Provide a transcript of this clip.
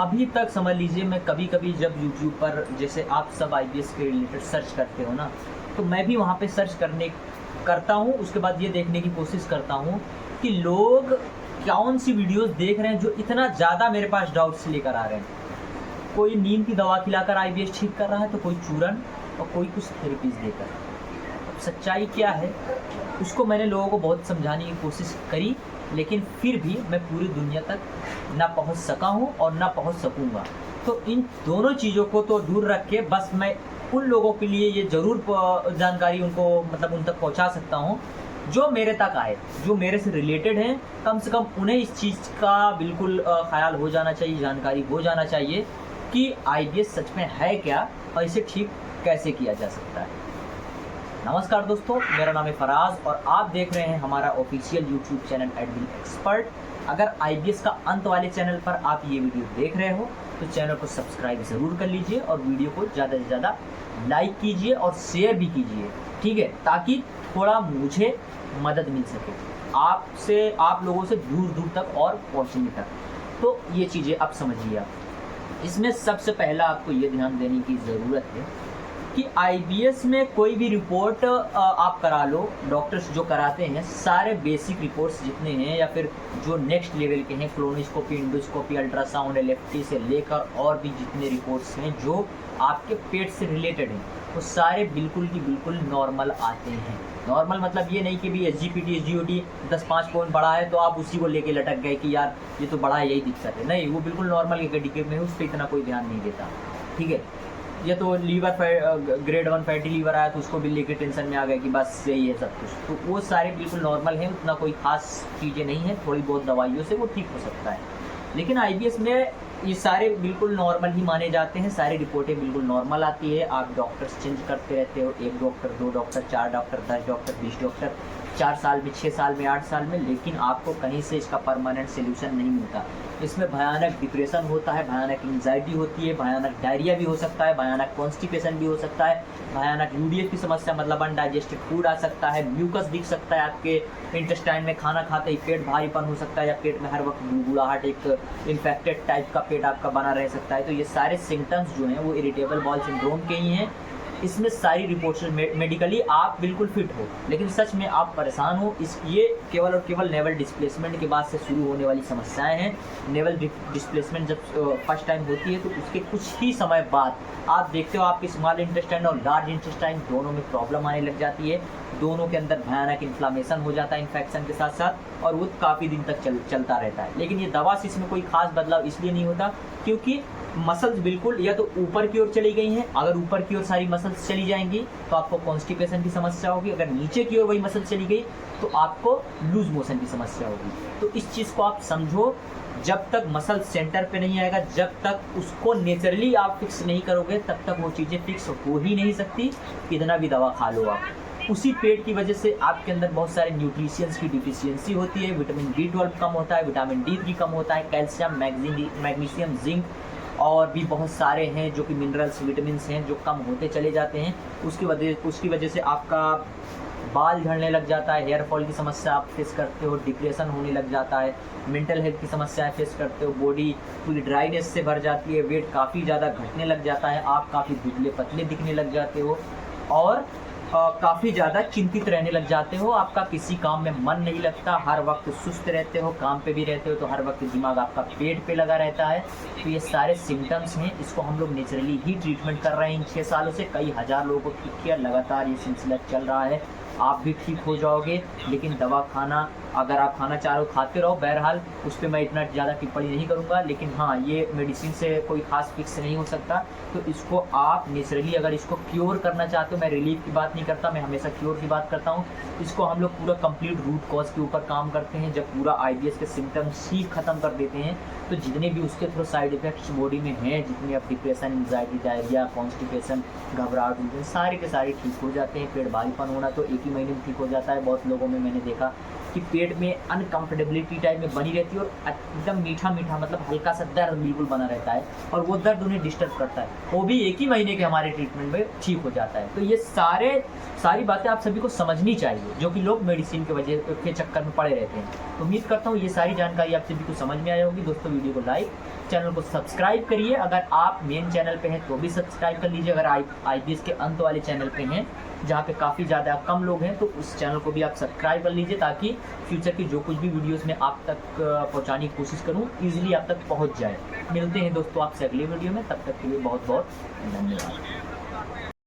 अभी तक समझ लीजिए मैं कभी कभी जब यूट्यूब पर जैसे आप सब आईबीएस के रिलेटेड सर्च करते हो ना, तो मैं भी वहाँ पे सर्च करता हूँ। उसके बाद ये देखने की कोशिश करता हूँ कि लोग कौन सी वीडियोस देख रहे हैं जो इतना ज़्यादा मेरे पास डाउट्स लेकर आ रहे हैं। कोई नींद की दवा खिलाकर आईबीएस ठीक कर रहा है, तो कोई चूरन, और कोई कुछ थेरेपीज देकर। अब सच्चाई क्या है उसको मैंने लोगों को बहुत समझाने की कोशिश करी, लेकिन फिर भी मैं पूरी दुनिया तक ना पहुंच सका हूं और ना पहुंच सकूंगा। तो इन दोनों चीज़ों को तो दूर रख के बस मैं उन लोगों के लिए ये ज़रूर जानकारी उनको मतलब उन तक पहुंचा सकता हूं जो मेरे तक आए, जो मेरे से रिलेटेड हैं। कम से कम उन्हें इस चीज़ का बिल्कुल ख्याल हो जाना चाहिए, जानकारी हो जाना चाहिए कि आईबीएस सच में है क्या और इसे ठीक कैसे किया जा सकता है। नमस्कार दोस्तों, मेरा नाम है फराज और आप देख रहे हैं हमारा official YouTube channel admin expert. अगर आईबीएस का अंत वाले चैनल पर आप ये वीडियो देख रहे हो तो चैनल को सब्सक्राइब ज़रूर कर लीजिए और वीडियो को ज़्यादा से ज़्यादा लाइक कीजिए और शेयर भी कीजिए, ठीक है, ताकि थोड़ा मुझे मदद मिल सके आप लोगों से दूर दूर तक और पहुँचने तक। तो ये चीज़ें आप समझिए। आप इसमें सबसे पहला आपको ये ध्यान देने की ज़रूरत है कि आईबीएस में कोई भी रिपोर्ट आप करा लो, डॉक्टर्स जो कराते हैं सारे बेसिक रिपोर्ट्स जितने हैं या फिर जो नेक्स्ट लेवल के हैं, क्लोनोस्कोपी, इंडोस्कोपी, अल्ट्रासाउंड, एलएफटी से लेकर और भी जितने रिपोर्ट्स हैं जो आपके पेट से रिलेटेड हैं, वो सारे बिल्कुल की बिल्कुल नॉर्मल आते हैं। नॉर्मल मतलब ये नहीं कि भी एसजीपीटी एसजीओटी 10-5 पॉइंट बड़ा है तो आप उसी को लेके लटक गए कि यार ये तो बड़ा है, यही दिक्कत है। नहीं, वो बिल्कुल नॉर्मल कैटेगरी में है, उस पर इतना कोई ध्यान नहीं देता, ठीक है। ये तो लीवर ग्रेड 1 फैटी लीवर आया तो उसको भी लेके टेंशन में आ गए कि बस यही है सब कुछ, तो वो सारे बिल्कुल नॉर्मल हैं, उतना कोई खास चीज़ें नहीं है, थोड़ी बहुत दवाइयों से वो ठीक हो सकता है। लेकिन आईबीएस में ये सारे बिल्कुल नॉर्मल ही माने जाते हैं, सारी रिपोर्टें बिल्कुल नॉर्मल आती है। आप डॉक्टर्स चेंज करते रहते हो, 1 doctor, 2 doctor, 4 doctor, 10 doctor, 20 doctor, 4 साल में, 6 साल में, 8 साल में, लेकिन आपको कहीं से इसका परमानेंट सोल्यूशन नहीं मिलता। इसमें भयानक डिप्रेशन होता है, भयानक एंजाइटी होती है, भयानक डायरिया भी हो सकता है, भयानक कॉन्स्टिपेशन भी हो सकता है, भयानक यूडीएफ की समस्या मतलब अनडाइजेस्टेड फूड आ सकता है, म्यूकस दिख सकता है आपके इंटेस्टाइन में, खाना खाते ही पेट भारीपन हो सकता है या पेट में हर वक्त गुड़गुड़ाहट, एक इन्फेक्टेड टाइप का पेट आपका बना रह सकता है। तो ये सारे सिम्टम्स जो हैं वो इरिटेबल बाउल सिंड्रोम के ही हैं। इसमें सारी रिपोर्ट्स मेडिकली आप बिल्कुल फिट हो, लेकिन सच में आप परेशान हो। ये केवल और केवल नेवल डिस्प्लेसमेंट के बाद से शुरू होने वाली समस्याएं हैं। नेवल डिस्प्लेसमेंट जब फर्स्ट टाइम होती है तो उसके कुछ ही समय बाद आप देखते हो आपके स्मॉल इंटेस्टाइन और लार्ज इंटेस्टाइन दोनों में प्रॉब्लम आने लग जाती है, दोनों के अंदर भयानक इन्फ्लामेशन हो जाता है इन्फेक्शन के साथ साथ, और वो काफ़ी दिन तक चलता रहता है। लेकिन ये दवा से इसमें कोई खास बदलाव इसलिए नहीं होता क्योंकि मसल्स बिल्कुल या तो ऊपर की ओर चली गई हैं। अगर ऊपर की ओर सारी मसल्स चली जाएंगी तो आपको कॉन्स्टिपेशन की समस्या होगी, अगर नीचे की ओर वही मसल चली गई तो आपको लूज मोशन की समस्या होगी। तो इस चीज़ को आप समझो, जब तक मसल सेंटर पे नहीं आएगा, जब तक उसको नेचुरली आप फिक्स नहीं करोगे, तब तक वो चीज़ें फिक्स हो ही नहीं सकती, कितना भी दवा खा लो आप। उसी पेट की वजह से आपके अंदर बहुत सारे न्यूट्रिशंस की डिफिशियंसी होती है, विटामिन B12 कम होता है, विटामिन D3 कम होता है, कैल्शियम, मैग्नीशियम, जिंक और भी बहुत सारे हैं जो कि मिनरल्स, विटामिन्स हैं जो कम होते चले जाते हैं। उसकी वजह से आपका बाल झड़ने लग जाता है, हेयर फॉल की समस्या आप फेस करते हो, डिप्रेशन होने लग जाता है, मेंटल हेल्थ की समस्याएं फेस करते हो, बॉडी पूरी ड्राइनेस से भर जाती है, वेट काफ़ी ज़्यादा घटने लग जाता है, आप काफ़ी दुबले पतले दिखने लग जाते हो और काफ़ी ज़्यादा चिंतित रहने लग जाते हो। आपका किसी काम में मन नहीं लगता, हर वक्त सुस्त रहते हो, काम पे भी रहते हो तो हर वक्त दिमाग आपका पेट पे लगा रहता है। तो ये सारे सिम्टम्स हैं, इसको हम लोग नेचुरली ही ट्रीटमेंट कर रहे हैं इन 6 सालों से। कई हज़ार लोगों को ठीक किया, लगातार ये सिलसिला चल रहा है। आप भी ठीक हो जाओगे, लेकिन दवा खाना अगर आप खाना चाह रहे हो खाते रहो। बहरहाल उस पर मैं इतना ज़्यादा टिप्पणी नहीं करूँगा, लेकिन हाँ, ये मेडिसिन से कोई खास फिक्स नहीं हो सकता। तो इसको आप नेचुरली अगर इसको क्योर करना चाहते हो, मैं रिलीफ की बात नहीं करता, मैं हमेशा क्योर की बात करता हूँ। इसको हम लोग पूरा कंप्लीट रूट कॉज के ऊपर काम करते हैं। जब पूरा आईबीएस के सिम्टम्स ही ख़त्म कर देते हैं तो जितने भी उसके थ्रू साइड इफेक्ट्स बॉडी में हैं, जितने अब डिप्रेशन, एंजाइटी, डायरिया, कॉन्स्टिपेशन, घबराहट, सारे के सारे ठीक हो जाते हैं। पेट भारीपन होना तो 1 ही महीने में ठीक हो जाता है। बहुत लोगों में मैंने देखा कि पेट में अनकंफर्टेबिलिटी टाइप में बनी रहती है और एकदम मीठा मीठा मतलब हल्का सा दर्द बिल्कुल बना रहता है और वो दर्द उन्हें डिस्टर्ब करता है, वो भी 1 ही महीने के हमारे ट्रीटमेंट में ठीक हो जाता है। तो ये सारी बातें आप सभी को समझनी चाहिए जो कि लोग मेडिसिन के वजह के चक्कर में पड़े रहते हैं। तो उम्मीद करता हूँ ये सारी जानकारी आप सभी को समझ में आई होगी। दोस्तों वीडियो को लाइक चैनल को सब्सक्राइब करिए। अगर आप मेन चैनल पे हैं तो भी सब्सक्राइब कर लीजिए। अगर IBS के अंत वाले चैनल पे हैं जहाँ पे काफ़ी ज़्यादा कम लोग हैं तो उस चैनल को भी आप सब्सक्राइब कर लीजिए, ताकि फ्यूचर की जो कुछ भी वीडियोस मैं आप तक पहुँचाने की कोशिश करूँ ईजिली आप तक पहुँच जाए। मिलते हैं दोस्तों आपसे अगली वीडियो में, तब तक के लिए बहुत बहुत धन्यवाद।